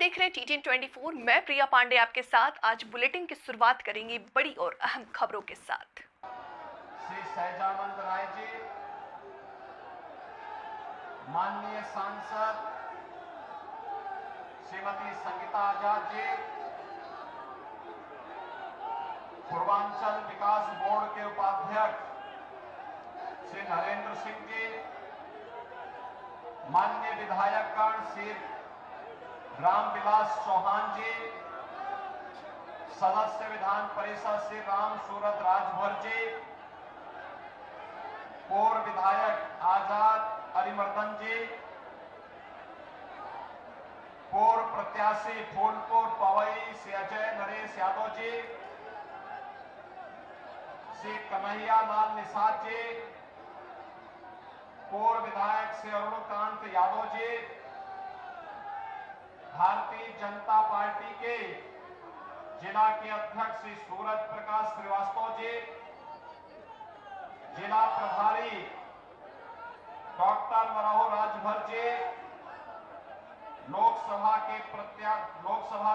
देख रहे हैं TTN24। मैं प्रिया पांडे आपके साथ। आज बुलेटिन की शुरुआत करेंगे बड़ी और अहम खबरों के साथ। श्री सहजानंद राय जी, माननीय सांसद श्रीमती संगीता आजाद जी, पूर्वांचल विकास बोर्ड के उपाध्यक्ष श्री नरेंद्र सिंह जी, माननीय विधायकगण श्री रामविलास चौहान जी, सदस्य विधान परिषद श्री राम सूरत राजभर जी, पूर्व विधायक आजाद अरिमर्दन जी, पूर्व प्रत्याशी फूलपुर पवई श्री अजय नरेश यादव जी, श्री कन्हैया लाल निषाद जी, पूर्व विधायक श्री अरुणकांत यादव जी, भारतीय जनता पार्टी के जिला के अध्यक्ष श्री सूरज प्रकाश श्रीवास्तव जी, जिला प्रभारी डॉक्टर मराहो राजभर जी, लोकसभा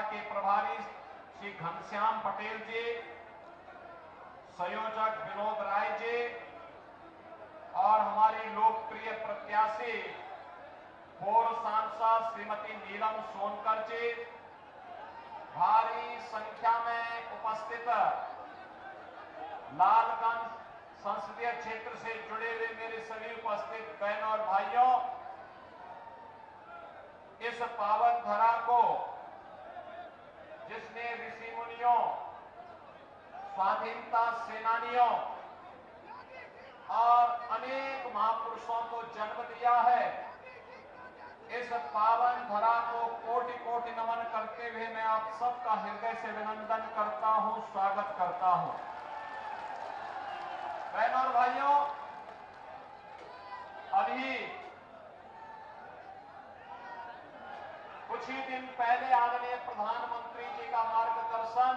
के प्रभारी श्री घनश्याम पटेल जी, संयोजक विनोद राय जी और हमारी लोकप्रिय प्रत्याशी पूर्व सांसद श्रीमती नीलम सोनकर जी, भारी संख्या में उपस्थित लालगंज संसदीय क्षेत्र से जुड़े हुए मेरे सभी उपस्थित बहनों और भाइयों, इस पावन धरा को जिसने ऋषि मुनियों, स्वाधीनता सेनानियों और अनेक महापुरुषों को जन्म दिया है, इस पावन धरा को कोटि कोटि नमन करते हुए मैं आप सबका हृदय से अभिनंदन करता हूं, स्वागत करता हूं। बहनों और भाइयों, अभी कुछ ही दिन पहले आदरणीय प्रधानमंत्री जी का मार्गदर्शन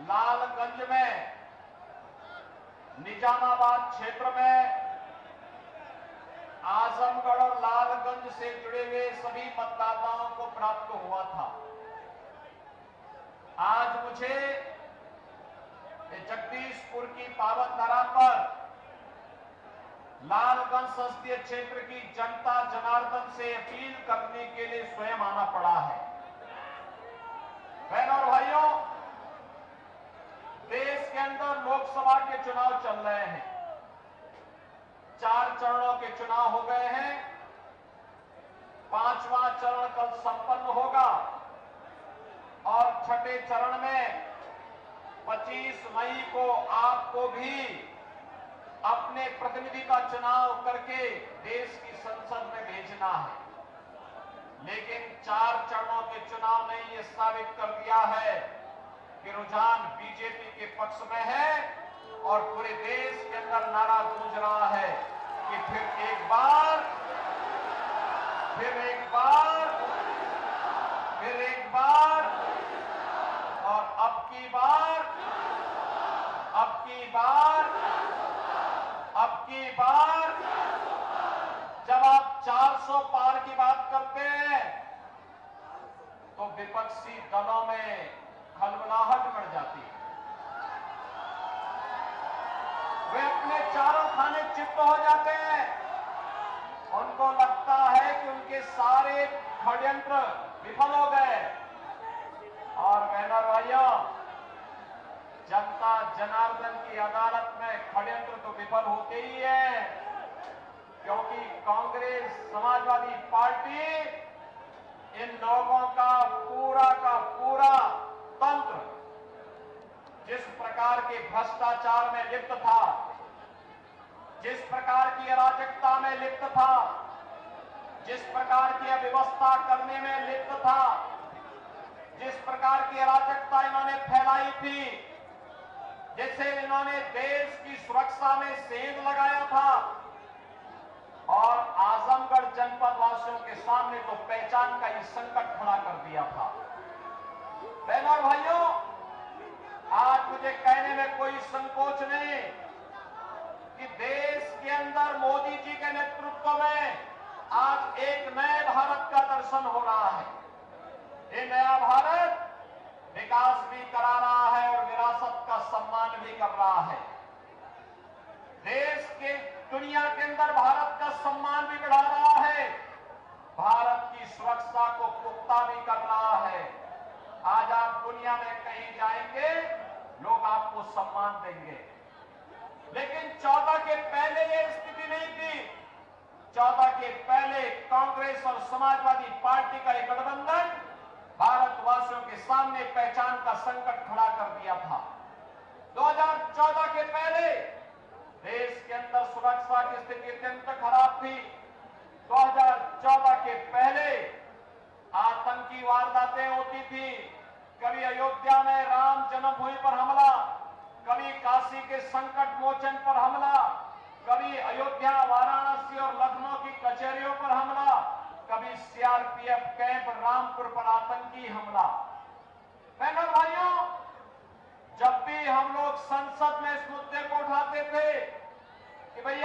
लालगंज में, निजामाबाद क्षेत्र में, आजमगढ़ और लालगंज से जुड़े हुए सभी मतदाताओं को प्राप्त हुआ था। आज मुझे जगदीशपुर की पावन धरा पर लालगंज संसदीय क्षेत्र की जनता जनार्दन से अपील करने के लिए स्वयं आना पड़ा है। बहनों और भाइयों, देश के अंदर लोकसभा के चुनाव चल रहे हैं। 4 चरणों के चुनाव हो गए हैं। 5वां चरण कल संपन्न होगा और छठे चरण में 25 मई को आपको भी अपने प्रतिनिधि का चुनाव करके देश की संसद में भेजना है। लेकिन 4 चरणों के चुनाव ने यह साबित कर दिया है कि रुझान बीजेपी के पक्ष में है और पूरे देश के अंदर नारा गूंज रहा है कि फिर एक बार और अब की बार जब आप 400 पार की बात करते हैं तो विपक्षी दलों में खलबलाहट बढ़ जाती है। वे अपने चारों खाने चित्त हो जाते हैं। उनको लगता है कि उनके सारे षड्यंत्र विफल हो गए। और बहनों भाइयों, जनता जनार्दन की अदालत में षड्यंत्र तो विफल होते ही है, क्योंकि कांग्रेस समाजवादी पार्टी इन लोगों का पूरा तंत्र जिस प्रकार के भ्रष्टाचार में लिप्त था, जिस प्रकार की अराजकता में लिप्त था, जिस प्रकार की अव्यवस्था करने में लिप्त था, जिस प्रकार की अराजकता इन्होंने फैलाई थी, जिससे इन्होंने देश की सुरक्षा में सेंध लगाया था और आजमगढ़ जनपद वासियों के सामने तो पहचान का ये संकट खड़ा कर दिया था। बहनों और भाइयों, आज मुझे कहने में कोई संकोच नहीं कि देश के अंदर मोदी जी के नेतृत्व में आज एक नए भारत का दर्शन हो रहा है। ये नया भारत विकास भी करा रहा है और विरासत का सम्मान भी कर रहा है। देश के दुनिया के अंदर भारत का सम्मान भी बढ़ा रहा है, भारत की सुरक्षा को पुख्ता भी कर रहा है। आज आप दुनिया में कहीं जाएंगे, लोग आपको सम्मान देंगे, लेकिन 14 के पहले ये स्थिति नहीं थी। 14 के पहले कांग्रेस और समाजवादी पार्टी का एक गठबंधन भारतवासियों के सामने पहचान का संकट खड़ा कर दिया था। 2014 के पहले देश के अंदर सुरक्षा की स्थिति अत्यंत खराब थी। 2014 के पहले आतंकी वारदातें होती थी। कभी अयोध्या में राम जन्मभूमि पर हमला, कभी काशी के संकट मोचन पर हमला, कभी अयोध्या, वाराणसी और लखनऊ की कचहरियों पर हमला, कभी सीआरपीएफ कैंप रामपुर पर आतंकी हमला। बहनों भाइयों, जब भी हम लोग संसद में इस मुद्दे को उठाते थे कि भैया